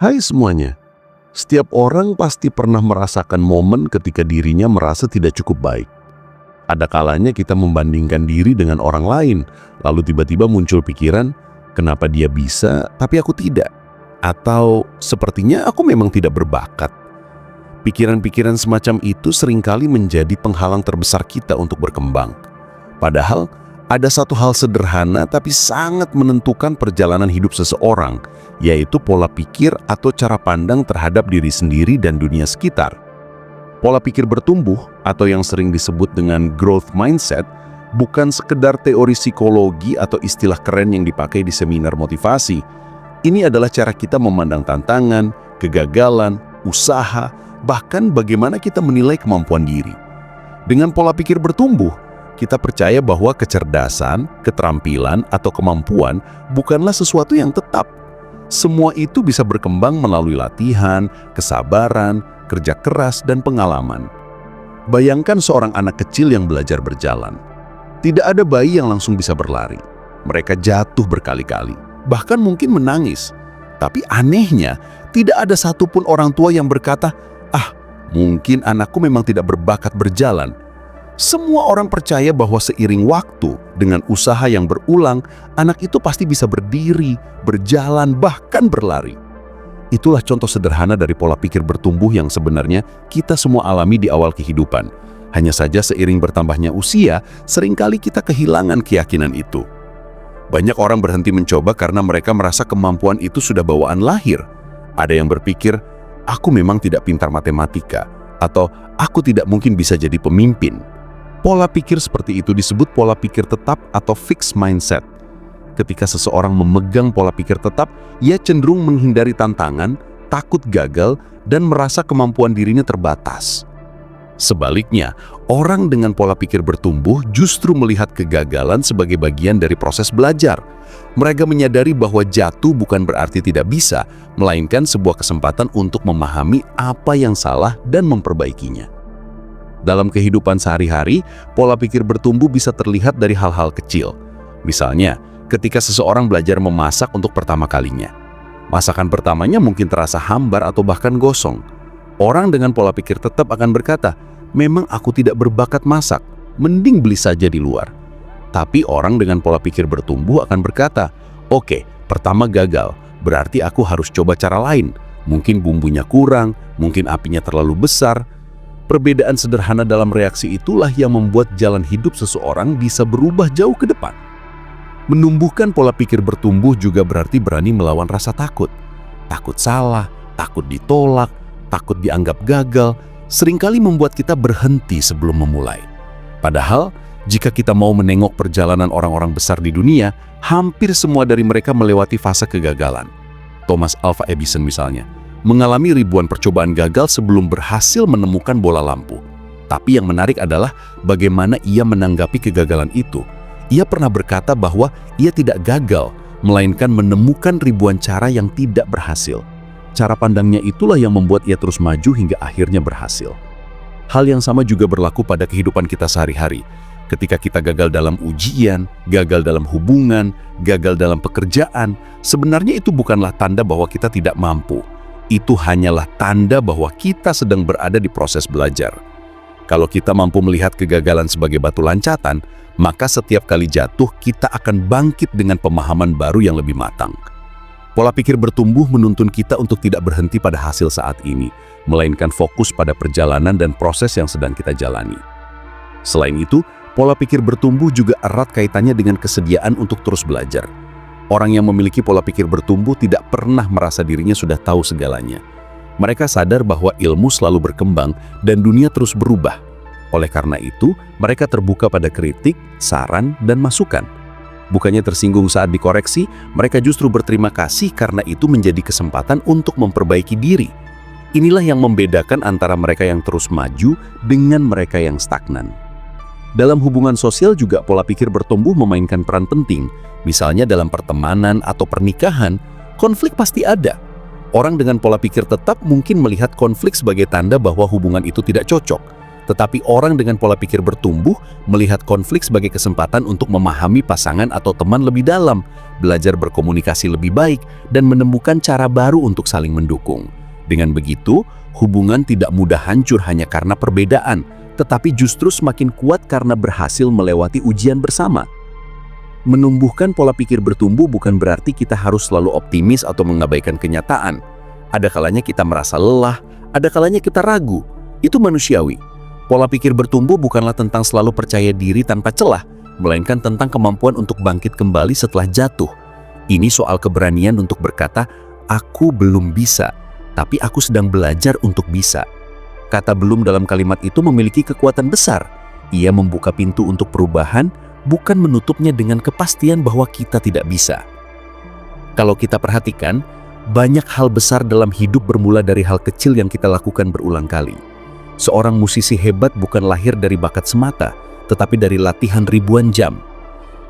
Hai semuanya, setiap orang pasti pernah merasakan momen ketika dirinya merasa tidak cukup baik. Ada kalanya kita membandingkan diri dengan orang lain, lalu tiba-tiba muncul pikiran, kenapa dia bisa tapi aku tidak? Atau sepertinya aku memang tidak berbakat. Pikiran-pikiran semacam itu seringkali menjadi penghalang terbesar kita untuk berkembang. Padahal, ada satu hal sederhana tapi sangat menentukan perjalanan hidup seseorang, yaitu pola pikir atau cara pandang terhadap diri sendiri dan dunia sekitar. Pola pikir bertumbuh atau yang sering disebut dengan growth mindset bukan sekedar teori psikologi atau istilah keren yang dipakai di seminar motivasi. Ini adalah cara kita memandang tantangan, kegagalan, usaha, bahkan bagaimana kita menilai kemampuan diri. Dengan pola pikir bertumbuh, kita percaya bahwa kecerdasan, keterampilan, atau kemampuan bukanlah sesuatu yang tetap. Semua itu bisa berkembang melalui latihan, kesabaran, kerja keras, dan pengalaman. Bayangkan seorang anak kecil yang belajar berjalan. Tidak ada bayi yang langsung bisa berlari. Mereka jatuh berkali-kali, bahkan mungkin menangis. Tapi anehnya, tidak ada satupun orang tua yang berkata, mungkin anakku memang tidak berbakat berjalan. Semua orang percaya bahwa seiring waktu, dengan usaha yang berulang, anak itu pasti bisa berdiri, berjalan, bahkan berlari. Itulah contoh sederhana dari pola pikir bertumbuh yang sebenarnya kita semua alami di awal kehidupan. Hanya saja seiring bertambahnya usia, seringkali kita kehilangan keyakinan itu. Banyak orang berhenti mencoba karena mereka merasa kemampuan itu sudah bawaan lahir. Ada yang berpikir, aku memang tidak pintar matematika, atau aku tidak mungkin bisa jadi pemimpin. Pola pikir seperti itu disebut pola pikir tetap atau fixed mindset. Ketika seseorang memegang pola pikir tetap, ia cenderung menghindari tantangan, takut gagal, dan merasa kemampuan dirinya terbatas. Sebaliknya, orang dengan pola pikir bertumbuh justru melihat kegagalan sebagai bagian dari proses belajar. Mereka menyadari bahwa jatuh bukan berarti tidak bisa, melainkan sebuah kesempatan untuk memahami apa yang salah dan memperbaikinya. Dalam kehidupan sehari-hari, pola pikir bertumbuh bisa terlihat dari hal-hal kecil. Misalnya, ketika seseorang belajar memasak untuk pertama kalinya. Masakan pertamanya mungkin terasa hambar atau bahkan gosong. Orang dengan pola pikir tetap akan berkata, memang aku tidak berbakat masak, mending beli saja di luar. Tapi orang dengan pola pikir bertumbuh akan berkata, oke, pertama gagal, berarti aku harus coba cara lain. Mungkin bumbunya kurang, mungkin apinya terlalu besar. Perbedaan sederhana dalam reaksi itulah yang membuat jalan hidup seseorang bisa berubah jauh ke depan. Menumbuhkan pola pikir bertumbuh juga berarti berani melawan rasa takut. Takut salah, takut ditolak, takut dianggap gagal, seringkali membuat kita berhenti sebelum memulai. Padahal, jika kita mau menengok perjalanan orang-orang besar di dunia, hampir semua dari mereka melewati fase kegagalan. Thomas Alva Edison misalnya, mengalami ribuan percobaan gagal sebelum berhasil menemukan bola lampu. Tapi yang menarik adalah bagaimana ia menanggapi kegagalan itu. Ia pernah berkata bahwa ia tidak gagal, melainkan menemukan ribuan cara yang tidak berhasil. Cara pandangnya itulah yang membuat ia terus maju hingga akhirnya berhasil. Hal yang sama juga berlaku pada kehidupan kita sehari-hari. Ketika kita gagal dalam ujian, gagal dalam hubungan, gagal dalam pekerjaan, sebenarnya itu bukanlah tanda bahwa kita tidak mampu. Itu hanyalah tanda bahwa kita sedang berada di proses belajar. Kalau kita mampu melihat kegagalan sebagai batu loncatan, maka setiap kali jatuh kita akan bangkit dengan pemahaman baru yang lebih matang. Pola pikir bertumbuh menuntun kita untuk tidak berhenti pada hasil saat ini, melainkan fokus pada perjalanan dan proses yang sedang kita jalani. Selain itu, pola pikir bertumbuh juga erat kaitannya dengan kesediaan untuk terus belajar. Orang yang memiliki pola pikir bertumbuh tidak pernah merasa dirinya sudah tahu segalanya. Mereka sadar bahwa ilmu selalu berkembang dan dunia terus berubah. Oleh karena itu, mereka terbuka pada kritik, saran, dan masukan. Bukannya tersinggung saat dikoreksi, mereka justru berterima kasih karena itu menjadi kesempatan untuk memperbaiki diri. Inilah yang membedakan antara mereka yang terus maju dengan mereka yang stagnan. Dalam hubungan sosial juga pola pikir bertumbuh memainkan peran penting. Misalnya dalam pertemanan atau pernikahan, konflik pasti ada. Orang dengan pola pikir tetap mungkin melihat konflik sebagai tanda bahwa hubungan itu tidak cocok. Tetapi orang dengan pola pikir bertumbuh melihat konflik sebagai kesempatan untuk memahami pasangan atau teman lebih dalam, belajar berkomunikasi lebih baik, dan menemukan cara baru untuk saling mendukung. Dengan begitu, hubungan tidak mudah hancur hanya karena perbedaan, tetapi justru semakin kuat karena berhasil melewati ujian bersama. Menumbuhkan pola pikir bertumbuh bukan berarti kita harus selalu optimis atau mengabaikan kenyataan. Ada kalanya kita merasa lelah, ada kalanya kita ragu. Itu manusiawi. Pola pikir bertumbuh bukanlah tentang selalu percaya diri tanpa celah, melainkan tentang kemampuan untuk bangkit kembali setelah jatuh. Ini soal keberanian untuk berkata, "Aku belum bisa, tapi aku sedang belajar untuk bisa." Kata "belum" dalam kalimat itu memiliki kekuatan besar. Ia membuka pintu untuk perubahan, bukan menutupnya dengan kepastian bahwa kita tidak bisa. Kalau kita perhatikan, banyak hal besar dalam hidup bermula dari hal kecil yang kita lakukan berulang kali. Seorang musisi hebat bukan lahir dari bakat semata, tetapi dari latihan ribuan jam.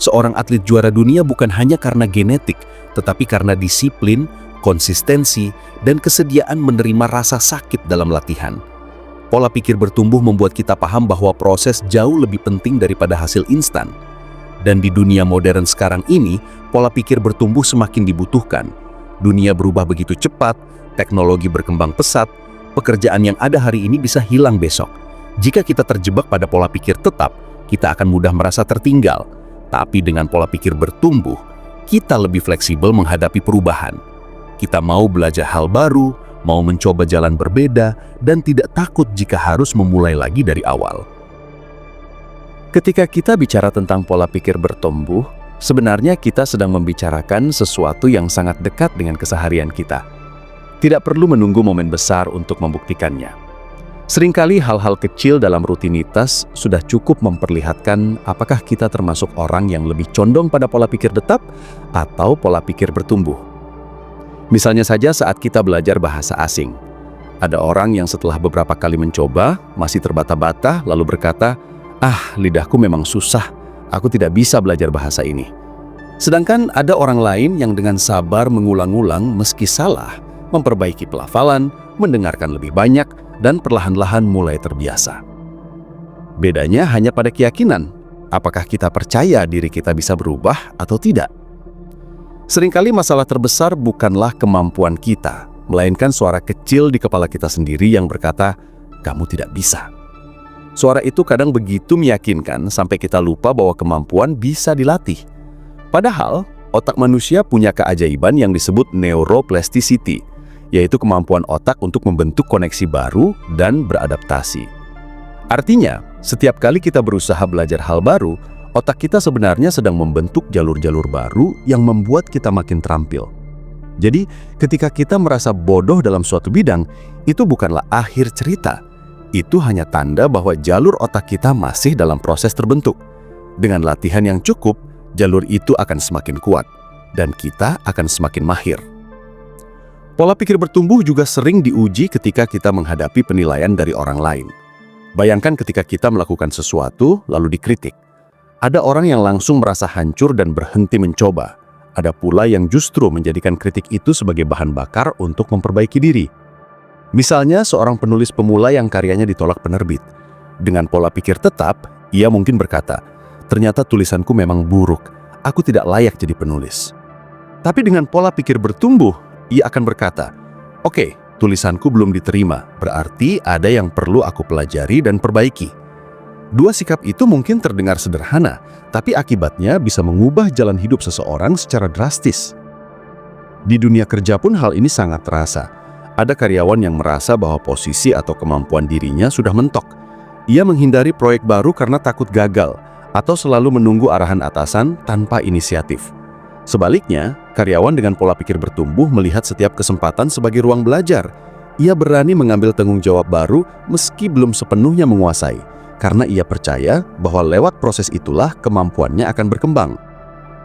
Seorang atlet juara dunia bukan hanya karena genetik, tetapi karena disiplin, konsistensi, dan kesediaan menerima rasa sakit dalam latihan. Pola pikir bertumbuh membuat kita paham bahwa proses jauh lebih penting daripada hasil instan. Dan di dunia modern sekarang ini, pola pikir bertumbuh semakin dibutuhkan. Dunia berubah begitu cepat, teknologi berkembang pesat, pekerjaan yang ada hari ini bisa hilang besok. Jika kita terjebak pada pola pikir tetap, kita akan mudah merasa tertinggal. Tapi dengan pola pikir bertumbuh, kita lebih fleksibel menghadapi perubahan. Kita mau belajar hal baru, mau mencoba jalan berbeda, dan tidak takut jika harus memulai lagi dari awal. Ketika kita bicara tentang pola pikir bertumbuh, sebenarnya kita sedang membicarakan sesuatu yang sangat dekat dengan keseharian kita. Tidak perlu menunggu momen besar untuk membuktikannya. Seringkali hal-hal kecil dalam rutinitas sudah cukup memperlihatkan apakah kita termasuk orang yang lebih condong pada pola pikir tetap atau pola pikir bertumbuh. Misalnya saja saat kita belajar bahasa asing. Ada orang yang setelah beberapa kali mencoba, masih terbata-bata lalu berkata, lidahku memang susah, aku tidak bisa belajar bahasa ini. Sedangkan ada orang lain yang dengan sabar mengulang-ulang meski salah, memperbaiki pelafalan, mendengarkan lebih banyak, dan perlahan-lahan mulai terbiasa. Bedanya hanya pada keyakinan, apakah kita percaya diri kita bisa berubah atau tidak. Seringkali masalah terbesar bukanlah kemampuan kita, melainkan suara kecil di kepala kita sendiri yang berkata, "Kamu tidak bisa." Suara itu kadang begitu meyakinkan sampai kita lupa bahwa kemampuan bisa dilatih. Padahal, otak manusia punya keajaiban yang disebut neuroplasticity, yaitu kemampuan otak untuk membentuk koneksi baru dan beradaptasi. Artinya, setiap kali kita berusaha belajar hal baru, otak kita sebenarnya sedang membentuk jalur-jalur baru yang membuat kita makin terampil. Jadi, ketika kita merasa bodoh dalam suatu bidang, itu bukanlah akhir cerita. Itu hanya tanda bahwa jalur otak kita masih dalam proses terbentuk. Dengan latihan yang cukup, jalur itu akan semakin kuat, dan kita akan semakin mahir. Pola pikir bertumbuh juga sering diuji ketika kita menghadapi penilaian dari orang lain. Bayangkan ketika kita melakukan sesuatu, lalu dikritik. Ada orang yang langsung merasa hancur dan berhenti mencoba. Ada pula yang justru menjadikan kritik itu sebagai bahan bakar untuk memperbaiki diri. Misalnya seorang penulis pemula yang karyanya ditolak penerbit. Dengan pola pikir tetap, ia mungkin berkata, "Ternyata tulisanku memang buruk, aku tidak layak jadi penulis." Tapi dengan pola pikir bertumbuh, ia akan berkata, "Oke, tulisanku belum diterima, berarti ada yang perlu aku pelajari dan perbaiki." Dua sikap itu mungkin terdengar sederhana, tapi akibatnya bisa mengubah jalan hidup seseorang secara drastis. Di dunia kerja pun hal ini sangat terasa. Ada karyawan yang merasa bahwa posisi atau kemampuan dirinya sudah mentok. Ia menghindari proyek baru karena takut gagal, atau selalu menunggu arahan atasan tanpa inisiatif. Sebaliknya, karyawan dengan pola pikir bertumbuh melihat setiap kesempatan sebagai ruang belajar. Ia berani mengambil tanggung jawab baru meski belum sepenuhnya menguasai, karena ia percaya bahwa lewat proses itulah kemampuannya akan berkembang.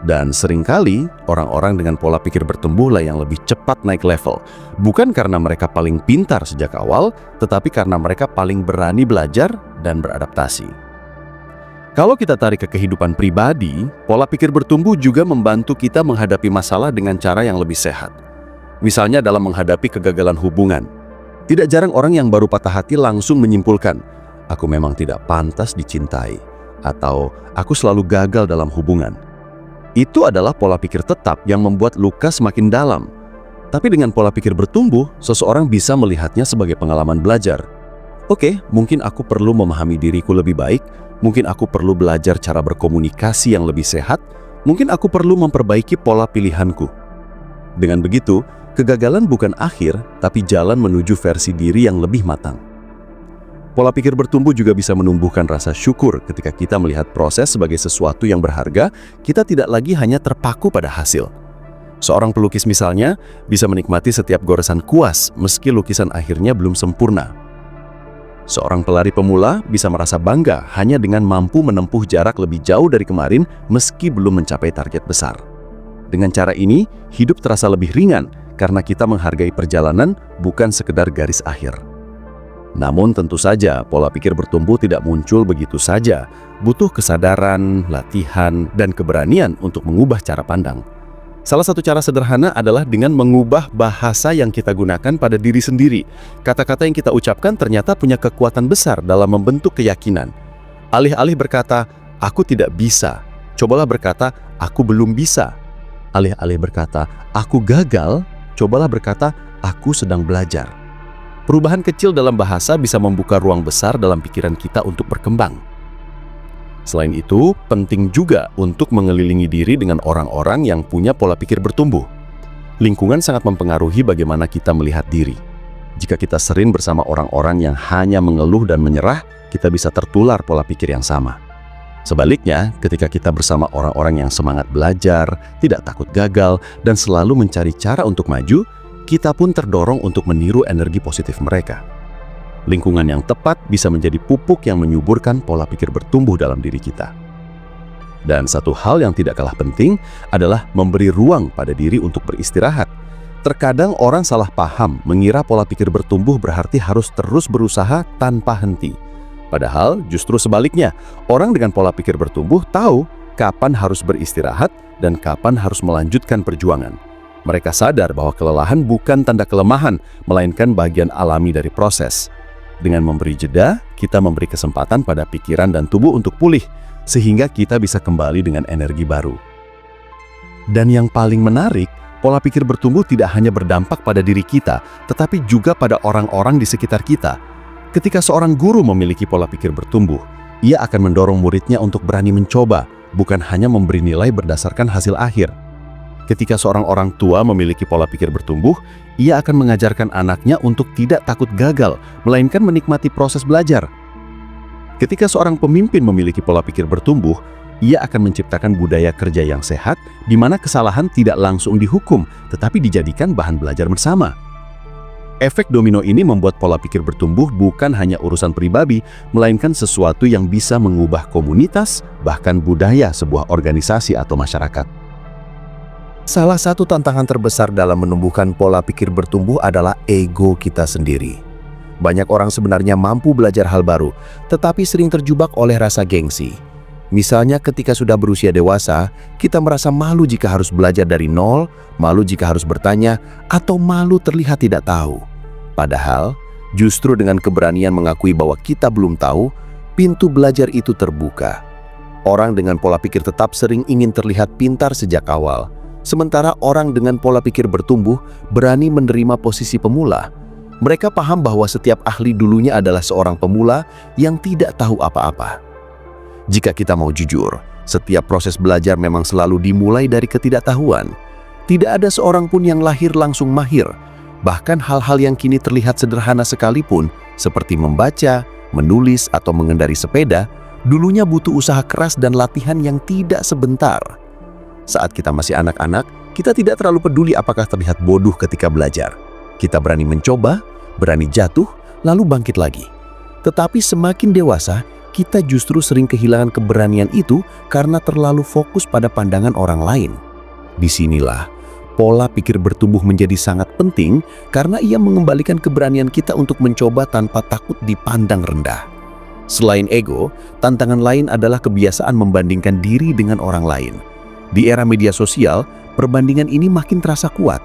Dan seringkali, orang-orang dengan pola pikir bertumbuhlah yang lebih cepat naik level. Bukan karena mereka paling pintar sejak awal, tetapi karena mereka paling berani belajar dan beradaptasi. Kalau kita tarik ke kehidupan pribadi, pola pikir bertumbuh juga membantu kita menghadapi masalah dengan cara yang lebih sehat. Misalnya dalam menghadapi kegagalan hubungan. Tidak jarang orang yang baru patah hati langsung menyimpulkan, aku memang tidak pantas dicintai, atau aku selalu gagal dalam hubungan. Itu adalah pola pikir tetap yang membuat luka semakin dalam. Tapi dengan pola pikir bertumbuh, seseorang bisa melihatnya sebagai pengalaman belajar. Oke, mungkin aku perlu memahami diriku lebih baik, mungkin aku perlu belajar cara berkomunikasi yang lebih sehat, mungkin aku perlu memperbaiki pola pilihanku. Dengan begitu, kegagalan bukan akhir, tapi jalan menuju versi diri yang lebih matang. Pola pikir bertumbuh juga bisa menumbuhkan rasa syukur ketika kita melihat proses sebagai sesuatu yang berharga, kita tidak lagi hanya terpaku pada hasil. Seorang pelukis misalnya bisa menikmati setiap goresan kuas meski lukisan akhirnya belum sempurna. Seorang pelari pemula bisa merasa bangga hanya dengan mampu menempuh jarak lebih jauh dari kemarin meski belum mencapai target besar. Dengan cara ini, hidup terasa lebih ringan karena kita menghargai perjalanan bukan sekedar garis akhir. Namun tentu saja pola pikir bertumbuh tidak muncul begitu saja, butuh kesadaran, latihan, dan keberanian untuk mengubah cara pandang. Salah satu cara sederhana adalah dengan mengubah bahasa yang kita gunakan pada diri sendiri. Kata-kata yang kita ucapkan ternyata punya kekuatan besar dalam membentuk keyakinan. Alih-alih berkata, aku tidak bisa, cobalah berkata, aku belum bisa. Alih-alih berkata, aku gagal, cobalah berkata, aku sedang belajar. Perubahan kecil dalam bahasa bisa membuka ruang besar dalam pikiran kita untuk berkembang. Selain itu, penting juga untuk mengelilingi diri dengan orang-orang yang punya pola pikir bertumbuh. Lingkungan sangat mempengaruhi bagaimana kita melihat diri. Jika kita sering bersama orang-orang yang hanya mengeluh dan menyerah, kita bisa tertular pola pikir yang sama. Sebaliknya, ketika kita bersama orang-orang yang semangat belajar, tidak takut gagal, dan selalu mencari cara untuk maju, kita pun terdorong untuk meniru energi positif mereka. Lingkungan yang tepat bisa menjadi pupuk yang menyuburkan pola pikir bertumbuh dalam diri kita. Dan satu hal yang tidak kalah penting adalah memberi ruang pada diri untuk beristirahat. Terkadang orang salah paham mengira pola pikir bertumbuh berarti harus terus berusaha tanpa henti. Padahal justru sebaliknya, orang dengan pola pikir bertumbuh tahu kapan harus beristirahat dan kapan harus melanjutkan perjuangan. Mereka sadar bahwa kelelahan bukan tanda kelemahan, melainkan bagian alami dari proses. Dengan memberi jeda, kita memberi kesempatan pada pikiran dan tubuh untuk pulih, sehingga kita bisa kembali dengan energi baru. Dan yang paling menarik, pola pikir bertumbuh tidak hanya berdampak pada diri kita, tetapi juga pada orang-orang di sekitar kita. Ketika seorang guru memiliki pola pikir bertumbuh, ia akan mendorong muridnya untuk berani mencoba, bukan hanya memberi nilai berdasarkan hasil akhir. Ketika seorang orang tua memiliki pola pikir bertumbuh, ia akan mengajarkan anaknya untuk tidak takut gagal, melainkan menikmati proses belajar. Ketika seorang pemimpin memiliki pola pikir bertumbuh, ia akan menciptakan budaya kerja yang sehat, di mana kesalahan tidak langsung dihukum, tetapi dijadikan bahan belajar bersama. Efek domino ini membuat pola pikir bertumbuh bukan hanya urusan pribadi, melainkan sesuatu yang bisa mengubah komunitas, bahkan budaya sebuah organisasi atau masyarakat. Salah satu tantangan terbesar dalam menumbuhkan pola pikir bertumbuh adalah ego kita sendiri. Banyak orang sebenarnya mampu belajar hal baru, tetapi sering terjebak oleh rasa gengsi. Misalnya ketika sudah berusia dewasa, kita merasa malu jika harus belajar dari nol, malu jika harus bertanya, atau malu terlihat tidak tahu. Padahal, justru dengan keberanian mengakui bahwa kita belum tahu, pintu belajar itu terbuka. Orang dengan pola pikir tetap sering ingin terlihat pintar sejak awal. Sementara orang dengan pola pikir bertumbuh berani menerima posisi pemula. Mereka paham bahwa setiap ahli dulunya adalah seorang pemula yang tidak tahu apa-apa. Jika kita mau jujur, setiap proses belajar memang selalu dimulai dari ketidaktahuan. Tidak ada seorang pun yang lahir langsung mahir. Bahkan hal-hal yang kini terlihat sederhana sekalipun, seperti membaca, menulis, atau mengendari sepeda, dulunya butuh usaha keras dan latihan yang tidak sebentar. Saat kita masih anak-anak, kita tidak terlalu peduli apakah terlihat bodoh ketika belajar. Kita berani mencoba, berani jatuh, lalu bangkit lagi. Tetapi semakin dewasa, kita justru sering kehilangan keberanian itu karena terlalu fokus pada pandangan orang lain. Disinilah, pola pikir bertumbuh menjadi sangat penting karena ia mengembalikan keberanian kita untuk mencoba tanpa takut dipandang rendah. Selain ego, tantangan lain adalah kebiasaan membandingkan diri dengan orang lain. Di era media sosial, perbandingan ini makin terasa kuat.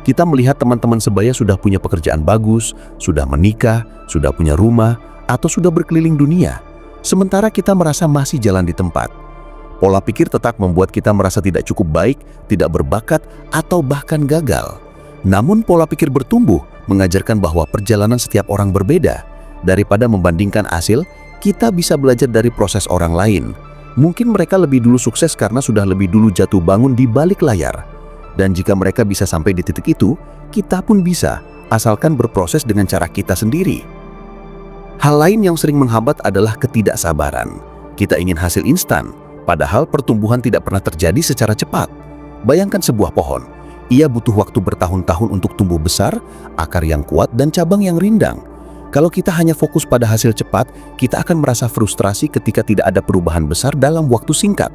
Kita melihat teman-teman sebaya sudah punya pekerjaan bagus, sudah menikah, sudah punya rumah, atau sudah berkeliling dunia, sementara kita merasa masih jalan di tempat. Pola pikir tetap membuat kita merasa tidak cukup baik, tidak berbakat, atau bahkan gagal. Namun pola pikir bertumbuh mengajarkan bahwa perjalanan setiap orang berbeda. Daripada membandingkan hasil, kita bisa belajar dari proses orang lain. Mungkin mereka lebih dulu sukses karena sudah lebih dulu jatuh bangun di balik layar. Dan jika mereka bisa sampai di titik itu, kita pun bisa, asalkan berproses dengan cara kita sendiri. Hal lain yang sering menghambat adalah ketidaksabaran. Kita ingin hasil instan, padahal pertumbuhan tidak pernah terjadi secara cepat. Bayangkan sebuah pohon. Ia butuh waktu bertahun-tahun untuk tumbuh besar, akar yang kuat, dan cabang yang rindang. Kalau kita hanya fokus pada hasil cepat, kita akan merasa frustrasi ketika tidak ada perubahan besar dalam waktu singkat.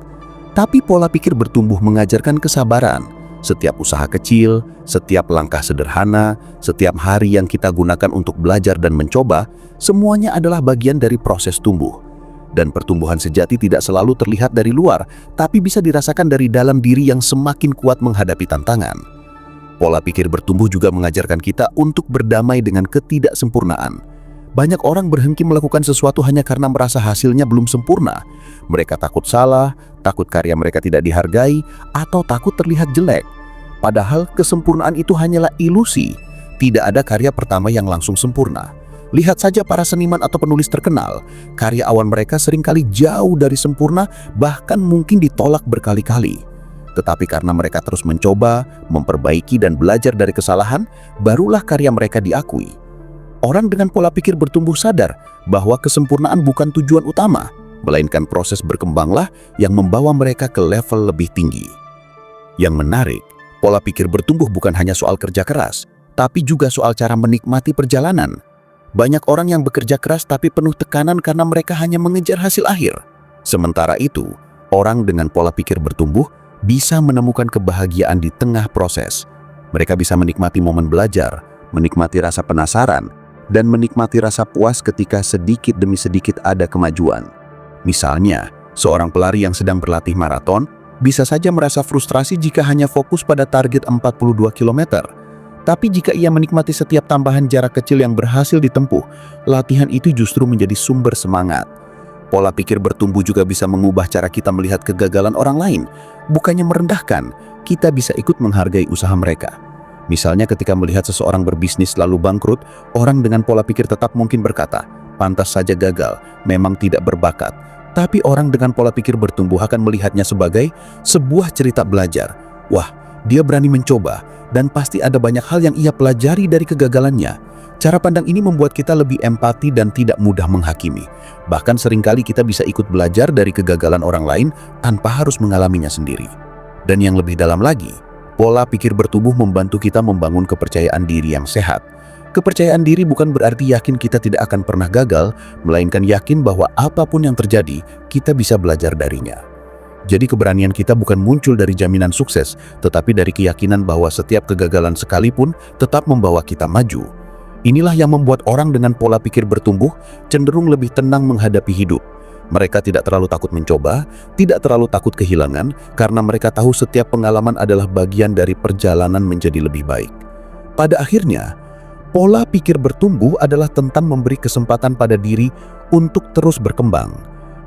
Tapi pola pikir bertumbuh mengajarkan kesabaran. Setiap usaha kecil, setiap langkah sederhana, setiap hari yang kita gunakan untuk belajar dan mencoba, semuanya adalah bagian dari proses tumbuh. Dan pertumbuhan sejati tidak selalu terlihat dari luar, tapi bisa dirasakan dari dalam diri yang semakin kuat menghadapi tantangan. Pola pikir bertumbuh juga mengajarkan kita untuk berdamai dengan ketidaksempurnaan. Banyak orang berhenti melakukan sesuatu hanya karena merasa hasilnya belum sempurna. Mereka takut salah, takut karya mereka tidak dihargai, atau takut terlihat jelek. Padahal kesempurnaan itu hanyalah ilusi. Tidak ada karya pertama yang langsung sempurna. Lihat saja para seniman atau penulis terkenal, karya awan mereka seringkali jauh dari sempurna, bahkan mungkin ditolak berkali-kali. Tetapi karena mereka terus mencoba, memperbaiki dan belajar dari kesalahan, barulah karya mereka diakui. Orang dengan pola pikir bertumbuh sadar bahwa kesempurnaan bukan tujuan utama, melainkan proses berkembanglah yang membawa mereka ke level lebih tinggi. Yang menarik, pola pikir bertumbuh bukan hanya soal kerja keras, tapi juga soal cara menikmati perjalanan. Banyak orang yang bekerja keras tapi penuh tekanan karena mereka hanya mengejar hasil akhir. Sementara itu, orang dengan pola pikir bertumbuh bisa menemukan kebahagiaan di tengah proses. Mereka bisa menikmati momen belajar, menikmati rasa penasaran, dan menikmati rasa puas ketika sedikit demi sedikit ada kemajuan. Misalnya, seorang pelari yang sedang berlatih maraton bisa saja merasa frustrasi jika hanya fokus pada target 42 km. Tapi jika ia menikmati setiap tambahan jarak kecil yang berhasil ditempuh, latihan itu justru menjadi sumber semangat. Pola pikir bertumbuh juga bisa mengubah cara kita melihat kegagalan orang lain. Bukannya merendahkan, kita bisa ikut menghargai usaha mereka. Misalnya ketika melihat seseorang berbisnis lalu bangkrut, orang dengan pola pikir tetap mungkin berkata, pantas saja gagal, memang tidak berbakat. Tapi orang dengan pola pikir bertumbuh akan melihatnya sebagai sebuah cerita belajar. Wah, dia berani mencoba, dan pasti ada banyak hal yang ia pelajari dari kegagalannya. Cara pandang ini membuat kita lebih empati dan tidak mudah menghakimi. Bahkan seringkali kita bisa ikut belajar dari kegagalan orang lain tanpa harus mengalaminya sendiri. Dan yang lebih dalam lagi, pola pikir bertumbuh membantu kita membangun kepercayaan diri yang sehat. Kepercayaan diri bukan berarti yakin kita tidak akan pernah gagal, melainkan yakin bahwa apapun yang terjadi, kita bisa belajar darinya. Jadi keberanian kita bukan muncul dari jaminan sukses, tetapi dari keyakinan bahwa setiap kegagalan sekalipun tetap membawa kita maju. Inilah yang membuat orang dengan pola pikir bertumbuh cenderung lebih tenang menghadapi hidup. Mereka tidak terlalu takut mencoba, tidak terlalu takut kehilangan, karena mereka tahu setiap pengalaman adalah bagian dari perjalanan menjadi lebih baik. Pada akhirnya, pola pikir bertumbuh adalah tentang memberi kesempatan pada diri untuk terus berkembang.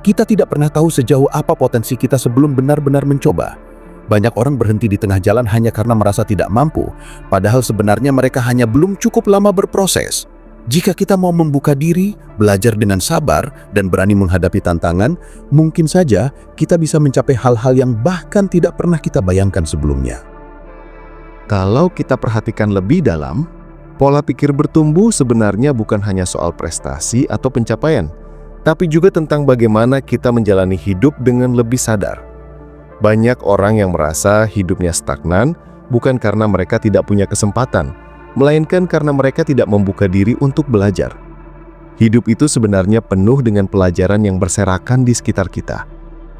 Kita tidak pernah tahu sejauh apa potensi kita sebelum benar-benar mencoba. Banyak orang berhenti di tengah jalan hanya karena merasa tidak mampu, padahal sebenarnya mereka hanya belum cukup lama berproses. Jika kita mau membuka diri, belajar dengan sabar, dan berani menghadapi tantangan, mungkin saja kita bisa mencapai hal-hal yang bahkan tidak pernah kita bayangkan sebelumnya. Kalau kita perhatikan lebih dalam, pola pikir bertumbuh sebenarnya bukan hanya soal prestasi atau pencapaian, tapi juga tentang bagaimana kita menjalani hidup dengan lebih sadar. Banyak orang yang merasa hidupnya stagnan bukan karena mereka tidak punya kesempatan, melainkan karena mereka tidak membuka diri untuk belajar. Hidup itu sebenarnya penuh dengan pelajaran yang berserakan di sekitar kita.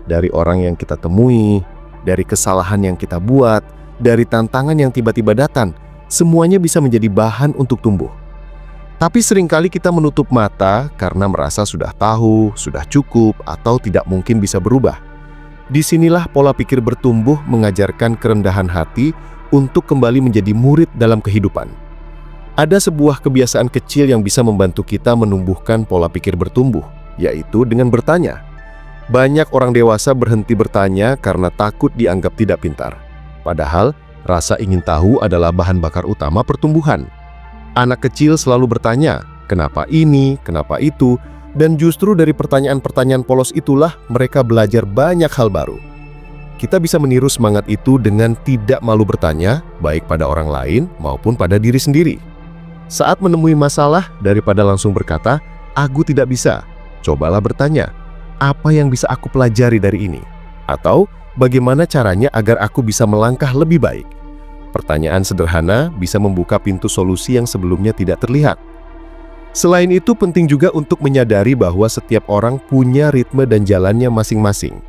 Dari orang yang kita temui, dari kesalahan yang kita buat, dari tantangan yang tiba-tiba datang, semuanya bisa menjadi bahan untuk tumbuh. Tapi seringkali kita menutup mata karena merasa sudah tahu, sudah cukup, atau tidak mungkin bisa berubah. Disinilah pola pikir bertumbuh mengajarkan kerendahan hati untuk kembali menjadi murid dalam kehidupan. Ada sebuah kebiasaan kecil yang bisa membantu kita menumbuhkan pola pikir bertumbuh, yaitu dengan bertanya. Banyak orang dewasa berhenti bertanya karena takut dianggap tidak pintar. Padahal, rasa ingin tahu adalah bahan bakar utama pertumbuhan. Anak kecil selalu bertanya, kenapa ini, kenapa itu, dan justru dari pertanyaan-pertanyaan polos itulah mereka belajar banyak hal baru. Kita bisa meniru semangat itu dengan tidak malu bertanya, baik pada orang lain maupun pada diri sendiri. Saat menemui masalah, daripada langsung berkata, "Aku tidak bisa," cobalah bertanya, "Apa yang bisa aku pelajari dari ini?" Atau, "Bagaimana caranya agar aku bisa melangkah lebih baik?" Pertanyaan sederhana bisa membuka pintu solusi yang sebelumnya tidak terlihat. Selain itu, penting juga untuk menyadari bahwa setiap orang punya ritme dan jalannya masing-masing.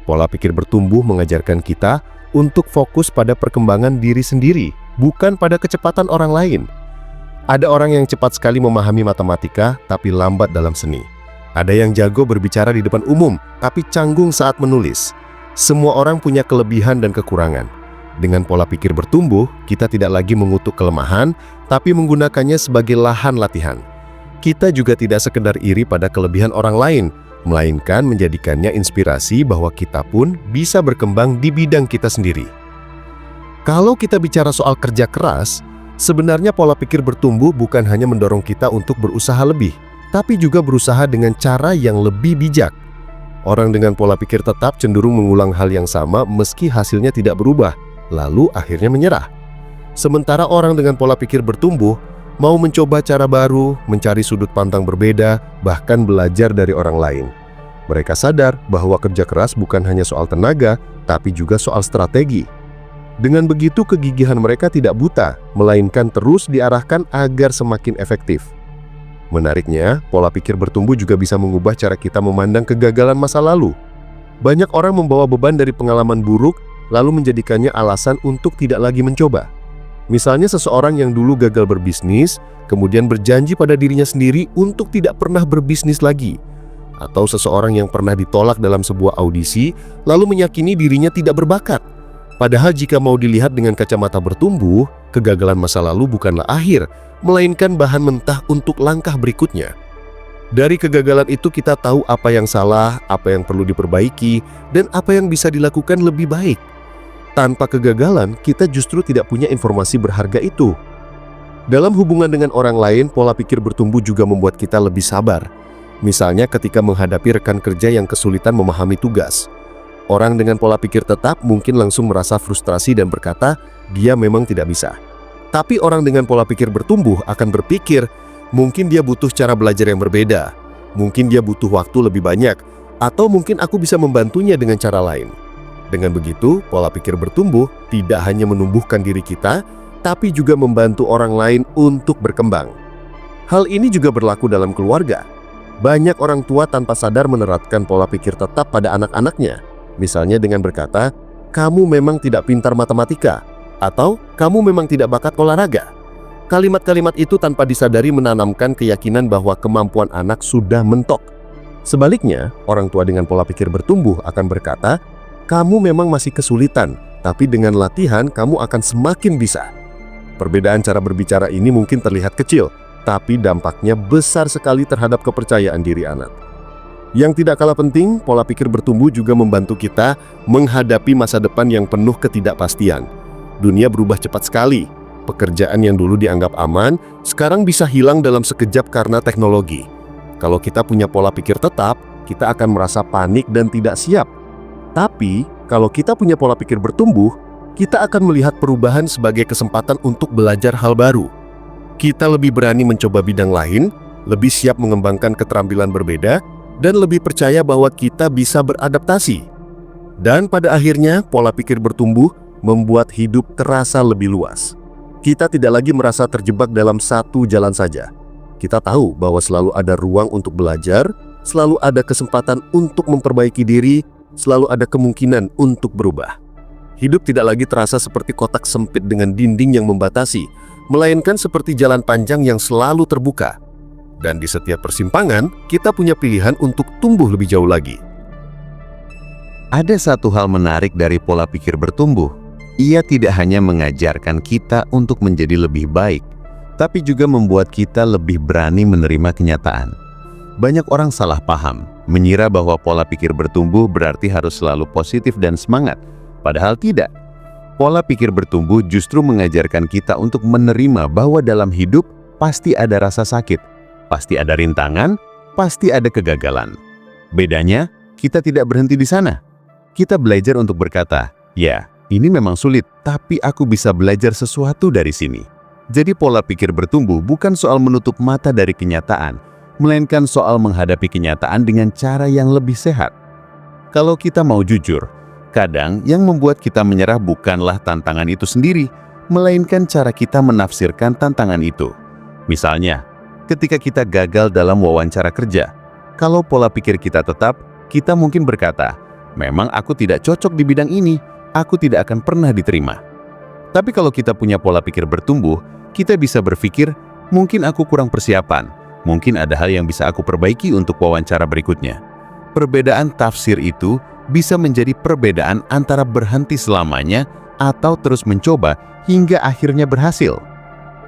Pola pikir bertumbuh mengajarkan kita untuk fokus pada perkembangan diri sendiri, bukan pada kecepatan orang lain. Ada orang yang cepat sekali memahami matematika, tapi lambat dalam seni. Ada yang jago berbicara di depan umum, tapi canggung saat menulis. Semua orang punya kelebihan dan kekurangan. Dengan pola pikir bertumbuh, kita tidak lagi mengutuk kelemahan, tapi menggunakannya sebagai lahan latihan. Kita juga tidak sekedar iri pada kelebihan orang lain, melainkan menjadikannya inspirasi bahwa kita pun bisa berkembang di bidang kita sendiri. Kalau kita bicara soal kerja keras, sebenarnya pola pikir bertumbuh bukan hanya mendorong kita untuk berusaha lebih, tapi juga berusaha dengan cara yang lebih bijak. Orang dengan pola pikir tetap cenderung mengulang hal yang sama meski hasilnya tidak berubah, lalu akhirnya menyerah. Sementara orang dengan pola pikir bertumbuh mau mencoba cara baru, mencari sudut pandang berbeda, bahkan belajar dari orang lain. Mereka sadar bahwa kerja keras bukan hanya soal tenaga, tapi juga soal strategi. Dengan begitu, kegigihan mereka tidak buta, melainkan terus diarahkan agar semakin efektif. Menariknya, pola pikir bertumbuh juga bisa mengubah cara kita memandang kegagalan masa lalu. Banyak orang membawa beban dari pengalaman buruk, lalu menjadikannya alasan untuk tidak lagi mencoba. Misalnya seseorang yang dulu gagal berbisnis, kemudian berjanji pada dirinya sendiri untuk tidak pernah berbisnis lagi. Atau seseorang yang pernah ditolak dalam sebuah audisi, lalu meyakini dirinya tidak berbakat. Padahal jika mau dilihat dengan kacamata bertumbuh, kegagalan masa lalu bukanlah akhir, melainkan bahan mentah untuk langkah berikutnya. Dari kegagalan itu kita tahu apa yang salah, apa yang perlu diperbaiki, dan apa yang bisa dilakukan lebih baik. Tanpa kegagalan, kita justru tidak punya informasi berharga itu. Dalam hubungan dengan orang lain, pola pikir bertumbuh juga membuat kita lebih sabar. Misalnya ketika menghadapi rekan kerja yang kesulitan memahami tugas. Orang dengan pola pikir tetap mungkin langsung merasa frustrasi dan berkata, dia memang tidak bisa. Tapi orang dengan pola pikir bertumbuh akan berpikir, mungkin dia butuh cara belajar yang berbeda, mungkin dia butuh waktu lebih banyak, atau mungkin aku bisa membantunya dengan cara lain. Dengan begitu, pola pikir bertumbuh tidak hanya menumbuhkan diri kita, tapi juga membantu orang lain untuk berkembang. Hal ini juga berlaku dalam keluarga. Banyak orang tua tanpa sadar menerapkan pola pikir tetap pada anak-anaknya. Misalnya dengan berkata, kamu memang tidak pintar matematika, atau kamu memang tidak bakat olahraga. Kalimat-kalimat itu tanpa disadari menanamkan keyakinan bahwa kemampuan anak sudah mentok. Sebaliknya, orang tua dengan pola pikir bertumbuh akan berkata, kamu memang masih kesulitan, tapi dengan latihan kamu akan semakin bisa. Perbedaan cara berbicara ini mungkin terlihat kecil, tapi dampaknya besar sekali terhadap kepercayaan diri anak. Yang tidak kalah penting, pola pikir bertumbuh juga membantu kita menghadapi masa depan yang penuh ketidakpastian. Dunia berubah cepat sekali. Pekerjaan yang dulu dianggap aman, sekarang bisa hilang dalam sekejap karena teknologi. Kalau kita punya pola pikir tetap, kita akan merasa panik dan tidak siap. Tapi, kalau kita punya pola pikir bertumbuh, kita akan melihat perubahan sebagai kesempatan untuk belajar hal baru. Kita lebih berani mencoba bidang lain, lebih siap mengembangkan keterampilan berbeda, dan lebih percaya bahwa kita bisa beradaptasi. Dan pada akhirnya, pola pikir bertumbuh membuat hidup terasa lebih luas. Kita tidak lagi merasa terjebak dalam satu jalan saja. Kita tahu bahwa selalu ada ruang untuk belajar, selalu ada kesempatan untuk memperbaiki diri, selalu ada kemungkinan untuk berubah. Hidup tidak lagi terasa seperti kotak sempit dengan dinding yang membatasi, melainkan seperti jalan panjang yang selalu terbuka. Dan di setiap persimpangan, kita punya pilihan untuk tumbuh lebih jauh lagi. Ada satu hal menarik dari pola pikir bertumbuh. Ia tidak hanya mengajarkan kita untuk menjadi lebih baik, tapi juga membuat kita lebih berani menerima kenyataan. Banyak orang salah paham, mengira bahwa pola pikir bertumbuh berarti harus selalu positif dan semangat. Padahal tidak. Pola pikir bertumbuh justru mengajarkan kita untuk menerima bahwa dalam hidup pasti ada rasa sakit, pasti ada rintangan, pasti ada kegagalan. Bedanya, kita tidak berhenti di sana. Kita belajar untuk berkata, ya, ini memang sulit, tapi aku bisa belajar sesuatu dari sini. Jadi pola pikir bertumbuh bukan soal menutup mata dari kenyataan, melainkan soal menghadapi kenyataan dengan cara yang lebih sehat. Kalau kita mau jujur, kadang yang membuat kita menyerah bukanlah tantangan itu sendiri, melainkan cara kita menafsirkan tantangan itu. Misalnya, ketika kita gagal dalam wawancara kerja, kalau pola pikir kita tetap, kita mungkin berkata, memang aku tidak cocok di bidang ini, aku tidak akan pernah diterima. Tapi kalau kita punya pola pikir bertumbuh, kita bisa berpikir, mungkin aku kurang persiapan, mungkin ada hal yang bisa aku perbaiki untuk wawancara berikutnya. Perbedaan tafsir itu bisa menjadi perbedaan antara berhenti selamanya atau terus mencoba hingga akhirnya berhasil.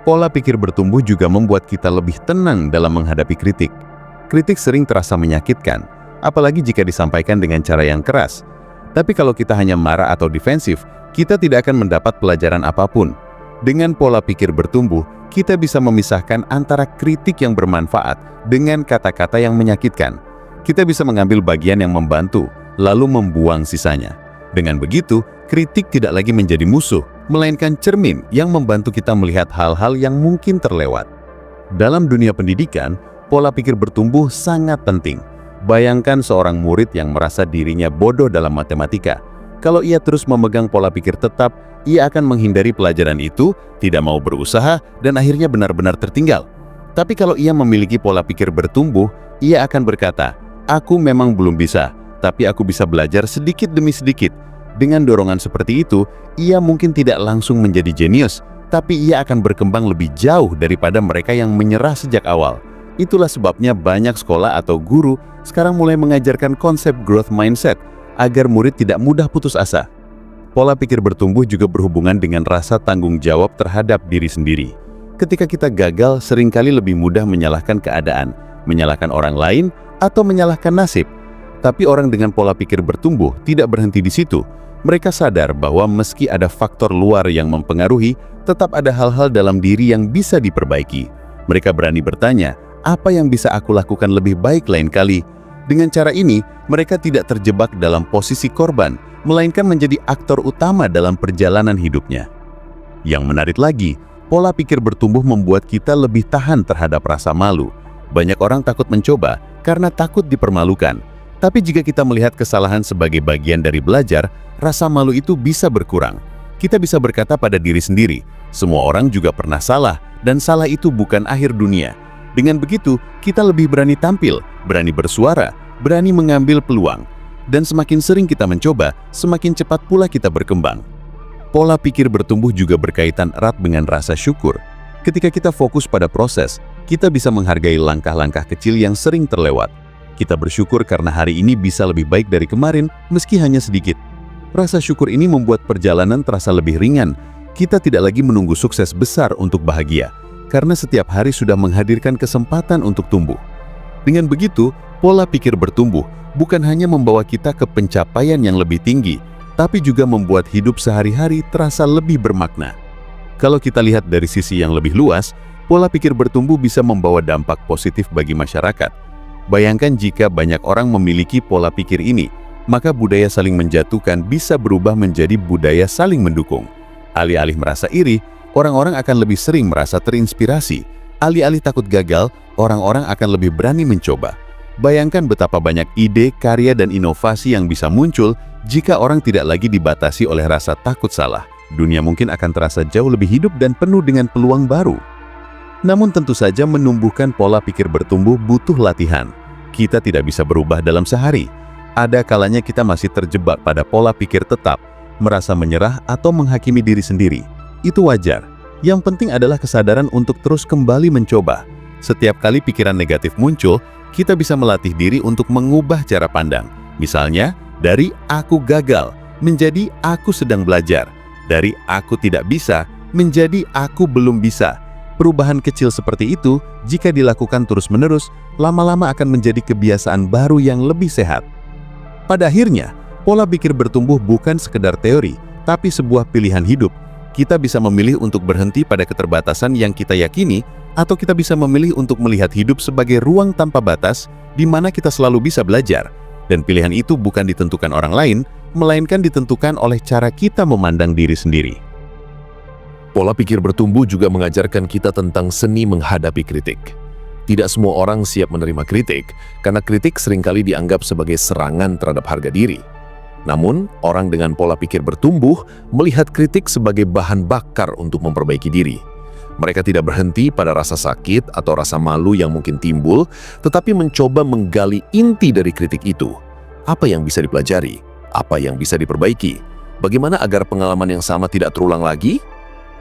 Pola pikir bertumbuh juga membuat kita lebih tenang dalam menghadapi kritik. Kritik sering terasa menyakitkan, apalagi jika disampaikan dengan cara yang keras. Tapi kalau kita hanya marah atau defensif, kita tidak akan mendapat pelajaran apapun. Dengan pola pikir bertumbuh, kita bisa memisahkan antara kritik yang bermanfaat dengan kata-kata yang menyakitkan. Kita bisa mengambil bagian yang membantu, lalu membuang sisanya. Dengan begitu, kritik tidak lagi menjadi musuh, melainkan cermin yang membantu kita melihat hal-hal yang mungkin terlewat. Dalam dunia pendidikan, pola pikir bertumbuh sangat penting. Bayangkan seorang murid yang merasa dirinya bodoh dalam matematika. Kalau ia terus memegang pola pikir tetap, ia akan menghindari pelajaran itu, tidak mau berusaha, dan akhirnya benar-benar tertinggal. Tapi kalau ia memiliki pola pikir bertumbuh, ia akan berkata, aku memang belum bisa, tapi aku bisa belajar sedikit demi sedikit. Dengan dorongan seperti itu, ia mungkin tidak langsung menjadi jenius, tapi ia akan berkembang lebih jauh daripada mereka yang menyerah sejak awal. Itulah sebabnya banyak sekolah atau guru sekarang mulai mengajarkan konsep growth mindset agar murid tidak mudah putus asa. Pola pikir bertumbuh juga berhubungan dengan rasa tanggung jawab terhadap diri sendiri. Ketika kita gagal, seringkali lebih mudah menyalahkan keadaan, menyalahkan orang lain, atau menyalahkan nasib. Tapi orang dengan pola pikir bertumbuh tidak berhenti di situ. Mereka sadar bahwa meski ada faktor luar yang mempengaruhi, tetap ada hal-hal dalam diri yang bisa diperbaiki. Mereka berani bertanya, apa yang bisa aku lakukan lebih baik lain kali? Dengan cara ini, mereka tidak terjebak dalam posisi korban, melainkan menjadi aktor utama dalam perjalanan hidupnya. Yang menarik lagi, pola pikir bertumbuh membuat kita lebih tahan terhadap rasa malu. Banyak orang takut mencoba karena takut dipermalukan. Tapi jika kita melihat kesalahan sebagai bagian dari belajar, rasa malu itu bisa berkurang. Kita bisa berkata pada diri sendiri, semua orang juga pernah salah, dan salah itu bukan akhir dunia. Dengan begitu, kita lebih berani tampil, berani bersuara, berani mengambil peluang. Dan semakin sering kita mencoba, semakin cepat pula kita berkembang. Pola pikir bertumbuh juga berkaitan erat dengan rasa syukur. Ketika kita fokus pada proses, kita bisa menghargai langkah-langkah kecil yang sering terlewat. Kita bersyukur karena hari ini bisa lebih baik dari kemarin, meski hanya sedikit. Rasa syukur ini membuat perjalanan terasa lebih ringan. Kita tidak lagi menunggu sukses besar untuk bahagia, karena setiap hari sudah menghadirkan kesempatan untuk tumbuh. Dengan begitu, pola pikir bertumbuh bukan hanya membawa kita ke pencapaian yang lebih tinggi, tapi juga membuat hidup sehari-hari terasa lebih bermakna. Kalau kita lihat dari sisi yang lebih luas, pola pikir bertumbuh bisa membawa dampak positif bagi masyarakat. Bayangkan jika banyak orang memiliki pola pikir ini, maka budaya saling menjatuhkan bisa berubah menjadi budaya saling mendukung. Alih-alih merasa iri, orang-orang akan lebih sering merasa terinspirasi. Alih-alih takut gagal, orang-orang akan lebih berani mencoba. Bayangkan betapa banyak ide, karya, dan inovasi yang bisa muncul jika orang tidak lagi dibatasi oleh rasa takut salah. Dunia mungkin akan terasa jauh lebih hidup dan penuh dengan peluang baru. Namun tentu saja menumbuhkan pola pikir bertumbuh butuh latihan. Kita tidak bisa berubah dalam sehari. Ada kalanya kita masih terjebak pada pola pikir tetap, merasa menyerah atau menghakimi diri sendiri. Itu wajar. Yang penting adalah kesadaran untuk terus kembali mencoba. Setiap kali pikiran negatif muncul, kita bisa melatih diri untuk mengubah cara pandang. Misalnya, dari aku gagal menjadi aku sedang belajar. Dari aku tidak bisa menjadi aku belum bisa. Perubahan kecil seperti itu, jika dilakukan terus-menerus, lama-lama akan menjadi kebiasaan baru yang lebih sehat. Pada akhirnya, pola pikir bertumbuh bukan sekedar teori, tapi sebuah pilihan hidup. Kita bisa memilih untuk berhenti pada keterbatasan yang kita yakini, atau kita bisa memilih untuk melihat hidup sebagai ruang tanpa batas, di mana kita selalu bisa belajar. Dan pilihan itu bukan ditentukan orang lain, melainkan ditentukan oleh cara kita memandang diri sendiri. Pola pikir bertumbuh juga mengajarkan kita tentang seni menghadapi kritik. Tidak semua orang siap menerima kritik, karena kritik seringkali dianggap sebagai serangan terhadap harga diri. Namun, orang dengan pola pikir bertumbuh melihat kritik sebagai bahan bakar untuk memperbaiki diri. Mereka tidak berhenti pada rasa sakit atau rasa malu yang mungkin timbul, tetapi mencoba menggali inti dari kritik itu. Apa yang bisa dipelajari? Apa yang bisa diperbaiki? Bagaimana agar pengalaman yang sama tidak terulang lagi?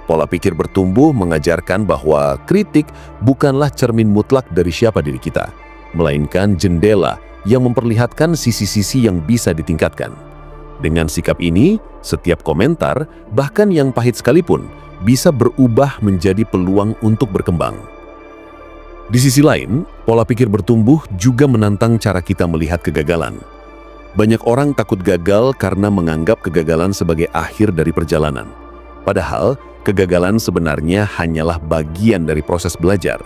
Pola pikir bertumbuh mengajarkan bahwa kritik bukanlah cermin mutlak dari siapa diri kita, melainkan jendela yang memperlihatkan sisi-sisi yang bisa ditingkatkan. Dengan sikap ini, setiap komentar, bahkan yang pahit sekalipun, bisa berubah menjadi peluang untuk berkembang. Di sisi lain, pola pikir bertumbuh juga menantang cara kita melihat kegagalan. Banyak orang takut gagal karena menganggap kegagalan sebagai akhir dari perjalanan. Padahal, kegagalan sebenarnya hanyalah bagian dari proses belajar.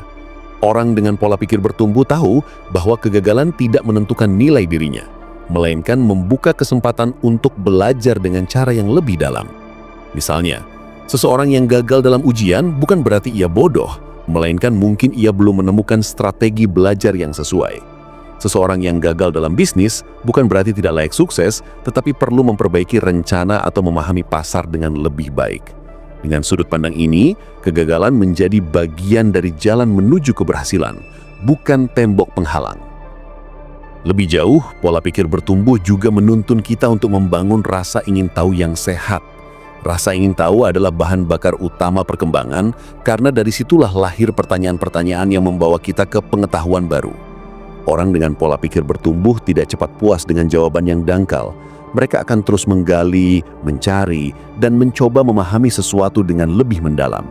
Orang dengan pola pikir bertumbuh tahu bahwa kegagalan tidak menentukan nilai dirinya, melainkan membuka kesempatan untuk belajar dengan cara yang lebih dalam. Misalnya, seseorang yang gagal dalam ujian bukan berarti ia bodoh, melainkan mungkin ia belum menemukan strategi belajar yang sesuai. Seseorang yang gagal dalam bisnis bukan berarti tidak layak sukses, tetapi perlu memperbaiki rencana atau memahami pasar dengan lebih baik. Dengan sudut pandang ini, kegagalan menjadi bagian dari jalan menuju keberhasilan, bukan tembok penghalang. Lebih jauh, pola pikir bertumbuh juga menuntun kita untuk membangun rasa ingin tahu yang sehat. Rasa ingin tahu adalah bahan bakar utama perkembangan, karena dari situlah lahir pertanyaan-pertanyaan yang membawa kita ke pengetahuan baru. Orang dengan pola pikir bertumbuh tidak cepat puas dengan jawaban yang dangkal. Mereka akan terus menggali, mencari, dan mencoba memahami sesuatu dengan lebih mendalam.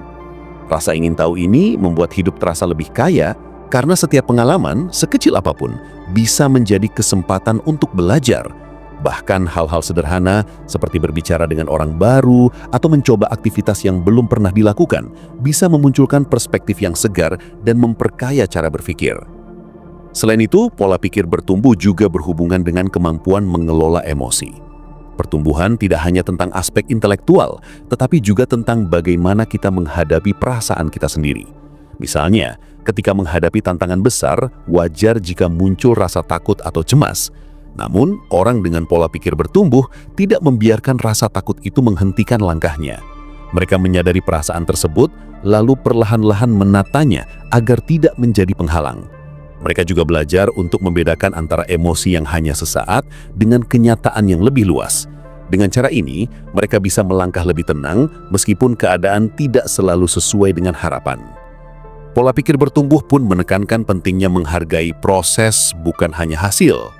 Rasa ingin tahu ini membuat hidup terasa lebih kaya, karena setiap pengalaman, sekecil apapun, bisa menjadi kesempatan untuk belajar. Bahkan hal-hal sederhana seperti berbicara dengan orang baru atau mencoba aktivitas yang belum pernah dilakukan bisa memunculkan perspektif yang segar dan memperkaya cara berpikir. Selain itu, pola pikir bertumbuh juga berhubungan dengan kemampuan mengelola emosi. Pertumbuhan tidak hanya tentang aspek intelektual, tetapi juga tentang bagaimana kita menghadapi perasaan kita sendiri. Misalnya, ketika menghadapi tantangan besar, wajar jika muncul rasa takut atau cemas. Namun, orang dengan pola pikir bertumbuh tidak membiarkan rasa takut itu menghentikan langkahnya. Mereka menyadari perasaan tersebut, lalu perlahan-lahan menatanya agar tidak menjadi penghalang. Mereka juga belajar untuk membedakan antara emosi yang hanya sesaat dengan kenyataan yang lebih luas. Dengan cara ini, mereka bisa melangkah lebih tenang meskipun keadaan tidak selalu sesuai dengan harapan. Pola pikir bertumbuh pun menekankan pentingnya menghargai proses, bukan hanya hasil.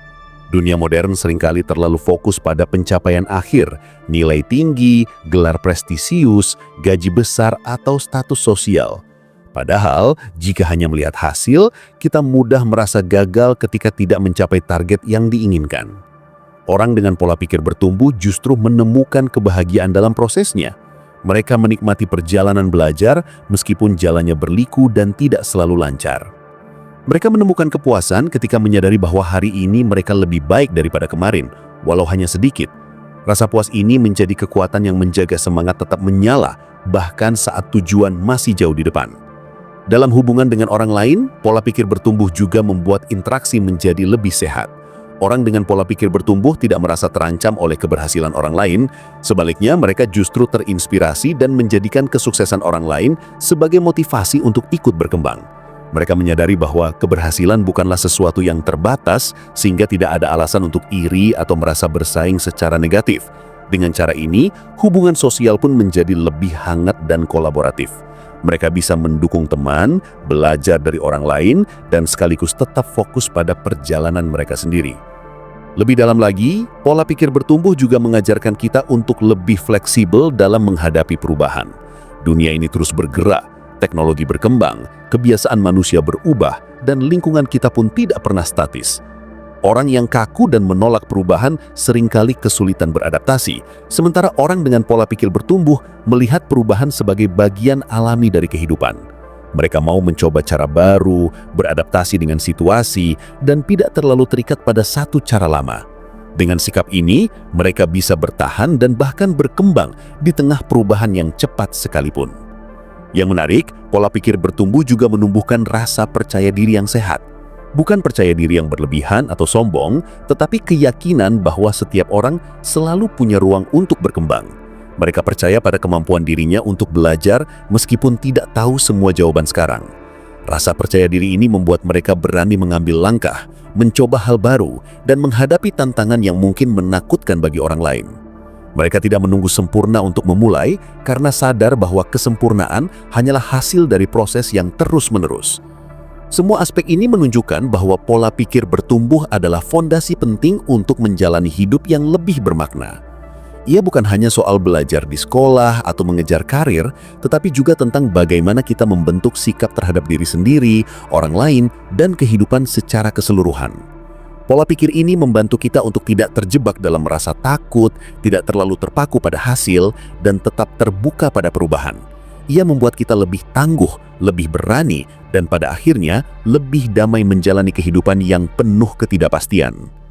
Dunia modern seringkali terlalu fokus pada pencapaian akhir, nilai tinggi, gelar prestisius, gaji besar, atau status sosial. Padahal, jika hanya melihat hasil, kita mudah merasa gagal ketika tidak mencapai target yang diinginkan. Orang dengan pola pikir bertumbuh justru menemukan kebahagiaan dalam prosesnya. Mereka menikmati perjalanan belajar meskipun jalannya berliku dan tidak selalu lancar. Mereka menemukan kepuasan ketika menyadari bahwa hari ini mereka lebih baik daripada kemarin, walau hanya sedikit. Rasa puas ini menjadi kekuatan yang menjaga semangat tetap menyala, bahkan saat tujuan masih jauh di depan. Dalam hubungan dengan orang lain, pola pikir bertumbuh juga membuat interaksi menjadi lebih sehat. Orang dengan pola pikir bertumbuh tidak merasa terancam oleh keberhasilan orang lain, sebaliknya mereka justru terinspirasi dan menjadikan kesuksesan orang lain sebagai motivasi untuk ikut berkembang. Mereka menyadari bahwa keberhasilan bukanlah sesuatu yang terbatas, sehingga tidak ada alasan untuk iri atau merasa bersaing secara negatif. Dengan cara ini, hubungan sosial pun menjadi lebih hangat dan kolaboratif. Mereka bisa mendukung teman, belajar dari orang lain, dan sekaligus tetap fokus pada perjalanan mereka sendiri. Lebih dalam lagi, pola pikir bertumbuh juga mengajarkan kita untuk lebih fleksibel dalam menghadapi perubahan. Dunia ini terus bergerak, Teknologi berkembang, kebiasaan manusia berubah, dan lingkungan kita pun tidak pernah statis. Orang yang kaku dan menolak perubahan seringkali kesulitan beradaptasi, sementara orang dengan pola pikir bertumbuh melihat perubahan sebagai bagian alami dari kehidupan. Mereka mau mencoba cara baru, beradaptasi dengan situasi, dan tidak terlalu terikat pada satu cara lama. Dengan sikap ini, mereka bisa bertahan dan bahkan berkembang di tengah perubahan yang cepat sekalipun. Yang menarik, pola pikir bertumbuh juga menumbuhkan rasa percaya diri yang sehat. Bukan percaya diri yang berlebihan atau sombong, tetapi keyakinan bahwa setiap orang selalu punya ruang untuk berkembang. Mereka percaya pada kemampuan dirinya untuk belajar meskipun tidak tahu semua jawaban sekarang. Rasa percaya diri ini membuat mereka berani mengambil langkah, mencoba hal baru, dan menghadapi tantangan yang mungkin menakutkan bagi orang lain. Mereka tidak menunggu sempurna untuk memulai karena sadar bahwa kesempurnaan hanyalah hasil dari proses yang terus-menerus. Semua aspek ini menunjukkan bahwa pola pikir bertumbuh adalah fondasi penting untuk menjalani hidup yang lebih bermakna. Ia bukan hanya soal belajar di sekolah atau mengejar karir, tetapi juga tentang bagaimana kita membentuk sikap terhadap diri sendiri, orang lain, dan kehidupan secara keseluruhan. Pola pikir ini membantu kita untuk tidak terjebak dalam merasa takut, tidak terlalu terpaku pada hasil, dan tetap terbuka pada perubahan. Ia membuat kita lebih tangguh, lebih berani, dan pada akhirnya lebih damai menjalani kehidupan yang penuh ketidakpastian.